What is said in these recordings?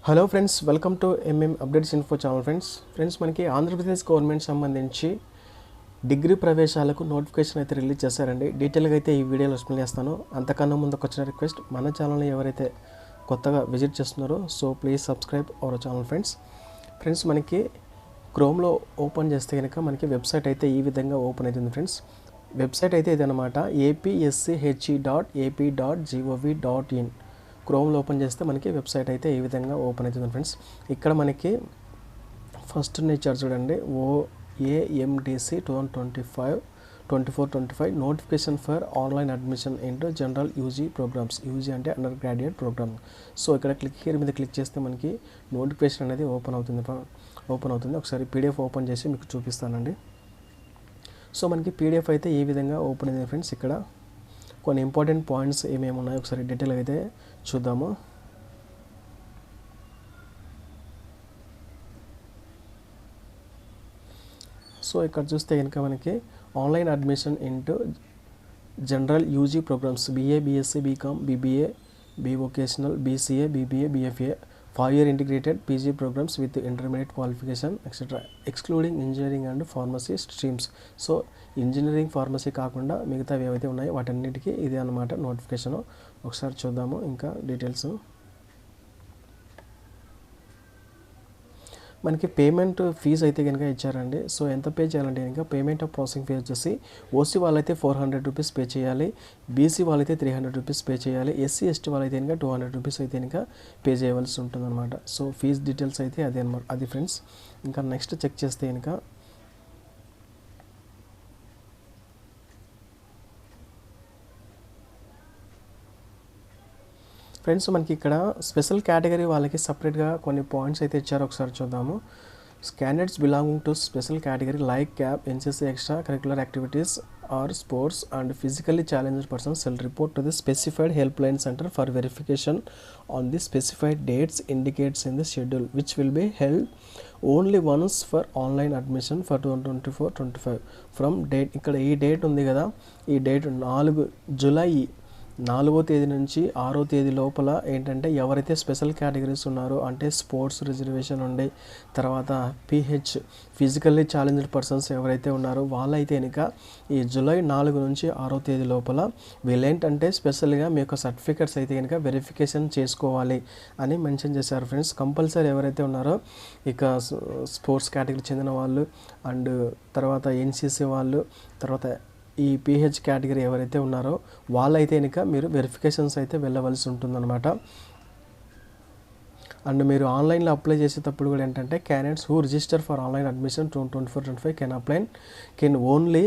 Hello friends, welcome to updates info channel. Friends మనకి Andhra Pradesh government సంబంధించి degree ప్రవేశాలకు notification అయితే release చేశారండి. డీటెయిల్గా అయితే ఈ వీడియోలో ఎక్స్ప్లెయిన్ చేస్తాను. అంతకన్నా ముందు ఒక చిన్న రిక్వెస్ట్, మన ఛానల్ని ఎవరైతే కొత్తగా విజిట్ చేస్తున్నారో so please subscribe our channel. Friends మనకి క్రోమ్లో ఓపెన్ చేస్తే కనుక మనకి వెబ్సైట్ అయితే ఈ విధంగా ఓపెన్ అవుతుంది. ఫ్రెండ్స్ వెబ్సైట్ అయితే ఇదన్నమాట, apsche.ap.gov.in. క్రోమ్లో ఓపెన్ చేస్తే మనకి వెబ్సైట్ అయితే ఈ విధంగా ఓపెన్ అవుతుంది. ఫ్రెండ్స్ ఇక్కడ మనకి ఫస్ట్ ఇచ్చారు చూడండి, OAMDC 2025 notification for online admission into general UG programs. UG అంటే అండర్ గ్రాడ్యుయేట్ ప్రోగ్రామ్. సో ఇక్కడ హియర్ మీద క్లిక్ చేస్తే మనకి నోటిఫికేషన్ అనేది ఓపెన్ అవుతుంది. ఒకసారి PDF ఓపెన్ చేసి మీకు చూపిస్తానండి. సో మనకి PDF అయితే ఈ విధంగా ఓపెన్ అయింది. ఫ్రెండ్స్ ఇక్కడ కొన్ని ఇంపార్టెంట్ పాయింట్స్ ఏమేమి ఉన్నాయో ఒకసారి డీటెయిల్గా అయితే చూద్దాము. సో ఇక్కడ చూస్తే కనుక మనకి online admission into general UG programs BA, BSc, BCom, BBA, BVocational, BCA, BBA, BFA, 5-year integrated PG programs with intermediate qualification etc. excluding engineering and pharmacy streams. So engineering pharmacy కాకుండా మిగతా ఏవైతే ఉన్నాయో వాటన్నిటికీ ఇదే అన్నమాట నోటిఫికేషన్. ఒకసారి చూద్దాము ఇంకా డీటెయిల్స్. మనకి పేమెంట్ ఫీజు అయితే కనుక ఇచ్చారండి. సో ఎంత పే చేయాలంటే కనుక పేమెంట్ ఆఫ్ ప్రాసెసింగ్ ఫీ వచ్చేసి OC వాళ్ళైతే 400 రూపీస్ పే చేయాలి, BC వాళ్ళైతే 300 రూపీస్ పే చేయాలి, SC ST వాళ్ళైతే కనుక 200 రూపీస్ అయితే కనుక పే చేయవలసి ఉంటుంది అనమాట. సో ఫీజ్ డీటెయిల్స్ అయితే అదే అనమాట, అది ఫ్రెండ్స్. ఇంకా నెక్స్ట్ చెక్ చేస్తే కనుక ఫ్రెండ్స్ మనకి ఇక్కడ స్పెషల్ కేటగిరీ వాళ్ళకి సపరేట్గా కొన్ని పాయింట్స్ అయితే ఇచ్చారు. ఒకసారి చూద్దాము. Candidates belonging to special category like CAP, NCC, extracurricular activities or sports and physically challenged persons shall report to the specified helpline centre for verification on the specified dates indicates in the schedule which will be held only once for online admission for 2024-25 from date. ఇక్కడ ఈ date ఉంది కదా, ఈ date 4 July 4వ తేదీ నుంచి 6వ తేదీ లోపల ఏంటంటే ఎవరైతే స్పెషల్ కేటగిరీస్ ఉన్నారో అంటే స్పోర్ట్స్ రిజర్వేషన్ ఉండి తర్వాత PH ఫిజికల్లీ ఛాలెంజ్డ్ పర్సన్స్ ఎవరైతే ఉన్నారో వాళ్ళైతే కనుక ఈ జూలై 4 నుంచి 6వ తేదీ లోపల వీళ్ళేంటంటే స్పెషల్గా మీ యొక్క సర్టిఫికెట్స్ అయితే కనుక వెరిఫికేషన్ చేసుకోవాలి అని మెన్షన్ చేశారు. ఫ్రెండ్స్ కంపల్సరీ ఎవరైతే ఉన్నారో ఇక స్పోర్ట్స్ కేటగిరీ చెందిన వాళ్ళు అండ్ తర్వాత NCC వాళ్ళు తర్వాత ఈ PH కేటగిరీ ఎవరైతే ఉన్నారో వాళ్ళైతే కనుక మీరు వెరిఫికేషన్స్ అయితే వెళ్ళవలసి ఉంటుందన్నమాట. అండ్ మీరు ఆన్లైన్లో అప్లై చేసేటప్పుడు కూడా ఏంటంటే candidates who register for online admission 2024-25 can only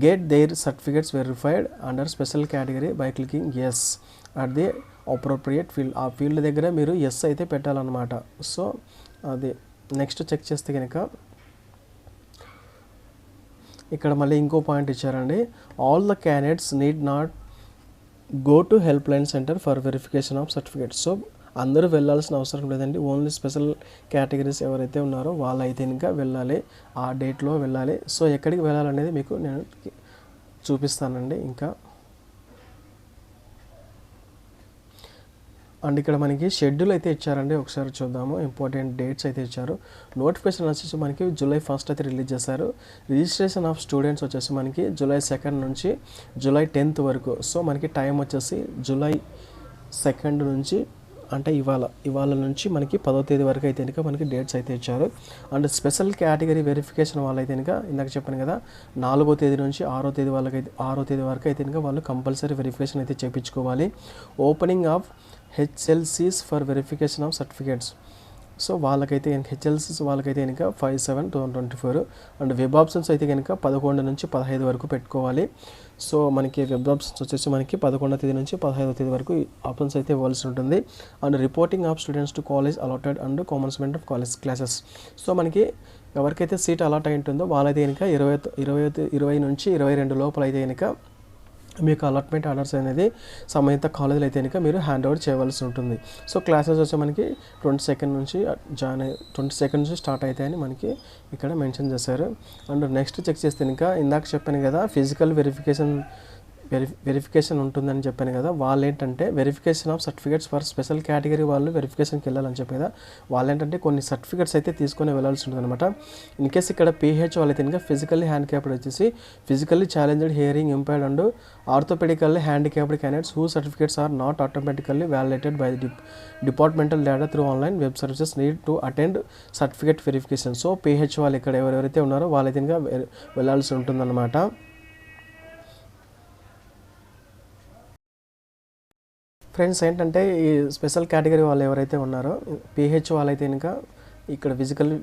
get their certificates verified under special category by clicking yes at the appropriate field. ఆ ఫీల్డ్ దగ్గర మీరు ఎస్ అయితే పెట్టాలన్నమాట. సో అది నెక్స్ట్ చెక్ చేస్తే కనుక ఇక్కడ మళ్ళీ ఇంకో పాయింట్ ఇచ్చారండి, all the candidates need not go to help line centre for verification of certificates. So అందరూ వెళ్ళాల్సిన అవసరం లేదండి, ఓన్లీ స్పెషల్ కేటగిరీస్ ఎవరైతే ఉన్నారో వాళ్ళైతే ఇంకా వెళ్ళాలి, ఆ డేట్లో వెళ్ళాలి. సో ఎక్కడికి వెళ్ళాలనేది మీకు నేను చూపిస్తానండి. ఇంకా అండ్ ఇక్కడ మనకి షెడ్యూల్ అయితే ఇచ్చారండి, ఒకసారి చూద్దాము. ఇంపార్టెంట్ డేట్స్ అయితే ఇచ్చారు. నోటిఫికేషన్ వచ్చేసి మనకి జూలై 1 అయితే రిలీజ్ చేశారు. రిజిస్ట్రేషన్ ఆఫ్ స్టూడెంట్స్ వచ్చేసి మనకి జూలై 2 నుంచి జూలై 10 వరకు. సో మనకి టైం వచ్చేసి జూలై 2 నుంచి అంటే ఇవాళ నుంచి మనకి 10వ తేదీ వరకు అయితే కనుక మనకి డేట్స్ అయితే ఇచ్చారు. అండ్ స్పెషల్ కేటగిరీ వెరిఫికేషన్ వాళ్ళైతే కనుక ఇందాక చెప్పాను కదా 4వ తేదీ నుంచి 6వ తేదీ వరకు అయితే కనుక వాళ్ళు కంపల్సరీ వెరిఫికేషన్ అయితే చేయించుకోవాలి. Opening of HLCs for verification of certificates. So వాళ్ళకైతే HLCs వాళ్ళకైతే కనుక 5/7/2024 అండ్ వెబ్ ఆప్షన్స్ అయితే కనుక 11 నుంచి 15 వరకు పెట్టుకోవాలి. సో మనకి వెబ్ ఆప్షన్స్ వచ్చేసి మనకి 11వ తేదీ నుంచి 15వ తేదీ వరకు ఆప్షన్స్ అయితే ఇవ్వాల్సి ఉంటుంది. And reporting of students to college allotted and commencement of college classes. So మనకి ఎవరికైతే సీట్ అలాట్ అయి ఉంటుందో వాళ్ళైతే కనుక 20 నుంచి 22 లోపల అయితే కనుక మీకు అలాట్మెంట్ ఆర్డర్స్ అనేది సంబంధిత కాలేజీలు అయితే కనుక మీరు హ్యాండ్ ఓవర్ చేయవలసి ఉంటుంది. సో క్లాసెస్ వచ్చి మనకి 22 నుంచి స్టార్ట్ అవుతాయని మనకి ఇక్కడ మెన్షన్ చేశారు. అండ్ నెక్స్ట్ చెక్ చేస్తే ఇంకా ఇందాక చెప్పాను కదా ఫిజికల్ వెరిఫికేషన్ వెరిఫికేషన్ ఉంటుందని చెప్పాను కదా, వాళ్ళు ఏంటంటే verification of certificates for special category వాళ్ళు వెరిఫికేషన్కి వెళ్ళాలని చెప్పి కదా, వాళ్ళు ఏంటంటే కొన్ని సర్టిఫికేట్స్ అయితే తీసుకొని వెళ్ళాల్సి ఉంటుంది అనమాట. ఇన్ కేస్ ఇక్కడ PH వాళ్ళైతే ఇంకా ఫిజికల్లీ హ్యాండిక్యాప్డ్ వచ్చేసి physically challenged, hearing impaired and orthopedically handicapped candidates who certificates are not automatically validated by departmental data through online web services need to attend certificate verification. So PH వాళ్ళు ఇక్కడ ఎవరైతే ఉన్నారో వాళ్ళైతే ఇంకా వెళ్ళాల్సి ఉంటుందన్నమాట. ఫ్రెండ్స్ ఏంటంటే ఈ స్పెషల్ కేటగిరీ వాళ్ళు ఎవరైతే ఉన్నారో PH వాళ్ళైతే ఇంకా ఇక్కడ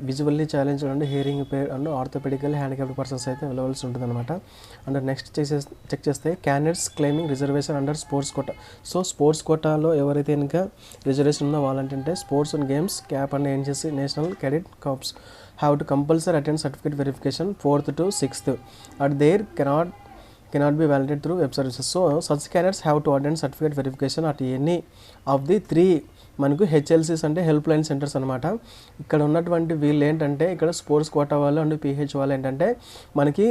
visually challenge and hearing impaired and orthopedical handicapped persons అయితే వెళ్ళవలసి ఉంటుందన్నమాట. అండ్ నెక్స్ట్ చెక్ చేస్తే candidates claiming reservation under sports quota. So sports కోటాలో ఎవరైతే ఇంకా రిజర్వేషన్ ఉందో వాళ్ళంటే sports and games, CAP and NCC national cadet corps have to compulsory attend certificate verification 4th to 6th at their cannot be validated through web services. So such candidates have to attend certificate verification at any of the 3 మనకు HLCs అంటే help line centres అనమాట. ఇక్కడ ఉన్నటువంటి వీళ్ళు ఏంటంటే ఇక్కడ sports quota వాళ్ళు and PH వాళ్ళు ఏంటంటే మనకి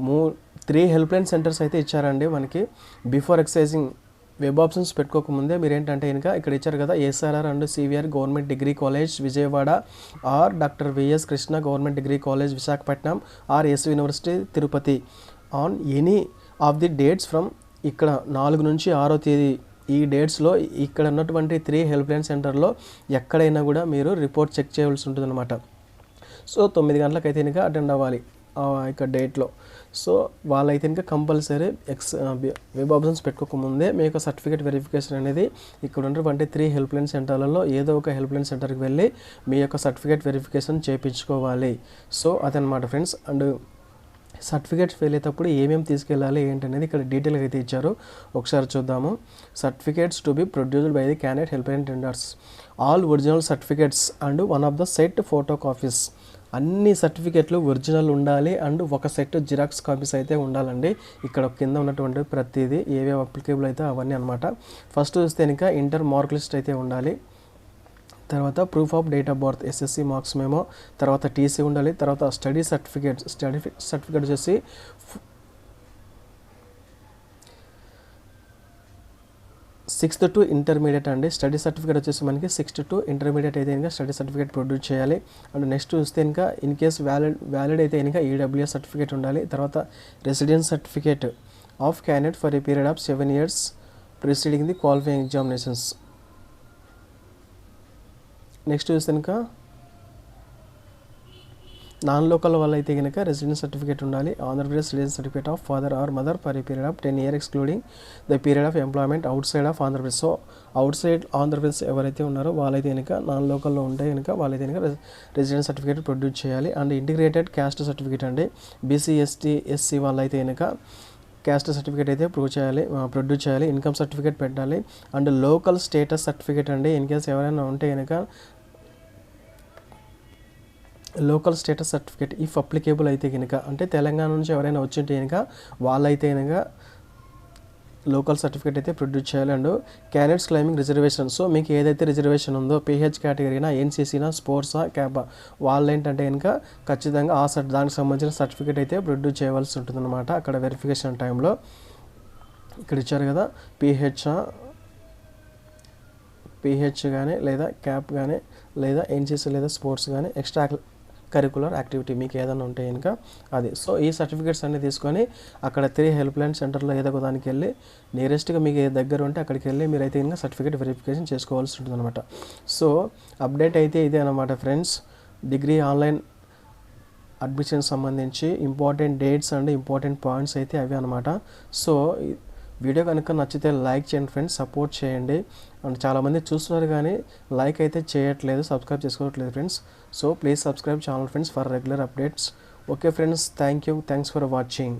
3 హెల్ప్ లైన్ సెంటర్స్ అయితే ఇచ్చారండి. మనకి బిఫోర్ ఎక్సైజింగ్ వెబ్ ఆప్షన్స్ పెట్టుకోకముందే మీరు ఏంటంటే ఇంకా ఇక్కడ ఇచ్చారు కదా, SRR and CVR government degree college Vijayawada or doctor VS Krishna government degree college Visakhapatnam or S university Tirupati on any of the dates from ఇక్కడ 4 నుంచి 6వ తేదీ ఈ డేట్స్లో ఇక్కడ ఉన్నటువంటి 3 హెల్ప్ లైన్ సెంటర్లో ఎక్కడైనా కూడా మీరు రిపోర్ట్ చెక్ చేయవలసి ఉంటుంది అనమాట. సో 9 గంటలకైతే ఇంకా అటెండ్ అవ్వాలి ఇక్కడ డేట్లో. సో వాళ్ళైతే ఇంకా కంపల్సరీ వెబ్ ఆప్షన్స్ పెట్టుకోకముందే మీ యొక్క సర్టిఫికేట్ వెరిఫికేషన్ అనేది ఇక్కడ ఉన్నటువంటి 3 హెల్ప్ లైన్ సెంటర్లలో ఏదో ఒక హెల్ప్ లైన్ సెంటర్కి వెళ్ళి మీ యొక్క సర్టిఫికేట్ వెరిఫికేషన్ చేయించుకోవాలి. సో అదనమాట ఫ్రెండ్స్. అండ్ సర్టిఫికేట్స్ ఫెయిల్ అయ్యేటప్పుడు ఏమేమి తీసుకెళ్ళాలి ఏంటనేది ఇక్కడ డీటెయిల్గా అయితే ఇచ్చారు, ఒకసారి చూద్దాము. Certificates to be produced by the candidate help line tenders all original certificates and one of the set photo copies. అన్ని సర్టిఫికేట్లు ఒరిజినల్ ఉండాలి అండ్ ఒక సెట్ జిరాక్స్ కాపీస్ అయితే ఉండాలండి. ఇక్కడ కింద ఉన్నటువంటి ప్రతిదీ ఏవేవి అప్లికేబుల్ అయితే అవన్నీ అనమాట. ఫస్ట్ చూస్తే ఇంకా ఇంటర్ మార్క్ లిస్ట్ అయితే ఉండాలి, తర్వాత proof of date of birth SSC marks memo, తర్వాత TC ఉండాలి, తర్వాత స్టడీ సర్టిఫికేట్ వచ్చేసి 6th to ఇంటర్మీడియట్ అండి. స్టడీ సర్టిఫికేట్ వచ్చేసి మనకి 6th to ఇంటర్మీడియట్ అయితే ఇంకా స్టడీ సర్టిఫికేట్ ప్రొడ్యూస్ చేయాలి. అండ్ నెక్స్ట్ చూస్తే ఇంకా ఇన్ కేస్ వ్యాలిడ్ అయితే ఇంకా EWS సర్టిఫికేట్ ఉండాలి. తర్వాత residence certificate of candidate for a period of 7 years preceding the qualifying examinations. Next చూస్తే కనుక నాన్ లోకల్ వాళ్ళు అయితే కనుక రెసిడెన్స్ సర్టిఫికేట్ ఉండాలి. Andhra Pradesh residence certificate of father or mother for a period of 10 years excluding the period of employment outside of Andhra Pradesh. So outside Andhra Pradesh ఎవరైతే ఉన్నారో వాళ్ళైతే కనుక నాన్ లోకల్లో ఉంటే కనుక వాళ్ళైతే కనుక రెసిడెన్స్ సర్టిఫికేట్ ప్రొడ్యూస్ చేయాలి. అండ్ ఇంటిగ్రేటెడ్ క్యాస్ట్ సర్టిఫికేట్ అండి, BC ST SC వాళ్ళైతే కనుక క్యాస్ట్ సర్టిఫికేట్ అయితే ప్రొడ్యూస్ చేయాలి. ఇన్కమ్ సర్టిఫికేట్ పెట్టాలి. అండ్ లోకల్ స్టేటస్ సర్టిఫికేట్ అండి, ఇన్ కేస్ ఎవరైనా ఉంటే కనుక local status certificate if applicable అయితే కనుక, అంటే తెలంగాణ నుంచి ఎవరైనా వచ్చింటే కనుక వాళ్ళైతే కనుక లోకల్ సర్టిఫికేట్ అయితే ప్రొడ్యూస్ చేయాలి. And candidates claiming reservation. So మీకు ఏదైతే రిజర్వేషన్ ఉందో PH కేటగిరీనా, NCCనా, స్పోర్ట్సా, క్యాపా, వాళ్ళు ఏంటంటే కనుక ఖచ్చితంగా దానికి సంబంధించిన సర్టిఫికేట్ అయితే ప్రొడ్యూస్ చేయవలసి ఉంటుందన్నమాట అక్కడ వెరిఫికేషన్ టైంలో. ఇక్కడ ఇచ్చారు కదా, PH కానీ లేదా క్యాప్ కానీ లేదా NCC లేదా స్పోర్ట్స్ కానీ ఎక్స్ట్రా కరికులర్ యాక్టివిటీ మీకు ఏదైనా ఉంటే కనుక అది. సో ఈ సర్టిఫికేట్స్ అన్నీ తీసుకొని అక్కడ 3 హెల్ప్ లైన్ సెంటర్లో ఏదో ఒక దానికి వెళ్ళి నియరెస్ట్గా మీకు ఏ దగ్గర ఉంటే అక్కడికి వెళ్ళి మీరైతే ఇంకా సర్టిఫికేట్ వెరిఫికేషన్ చేసుకోవాల్సి ఉంటుంది అనమాట. సో అప్డేట్ అయితే ఇదే అనమాట ఫ్రెండ్స్. డిగ్రీ ఆన్లైన్ అడ్మిషన్ సంబంధించి important dates and important points అయితే అవి అనమాట. సో వీడియో కనుక నచ్చితే లైక్ చేయండి ఫ్రెండ్స్, సపోర్ట్ చేయండి. అండ్ చాలామంది చూస్తున్నారు కానీ లైక్ అయితే చేయట్లేదు, సబ్స్క్రైబ్ చేసుకోవట్లేదు friends. So please subscribe channel friends for regular updates. Okay friends, thanks for watching.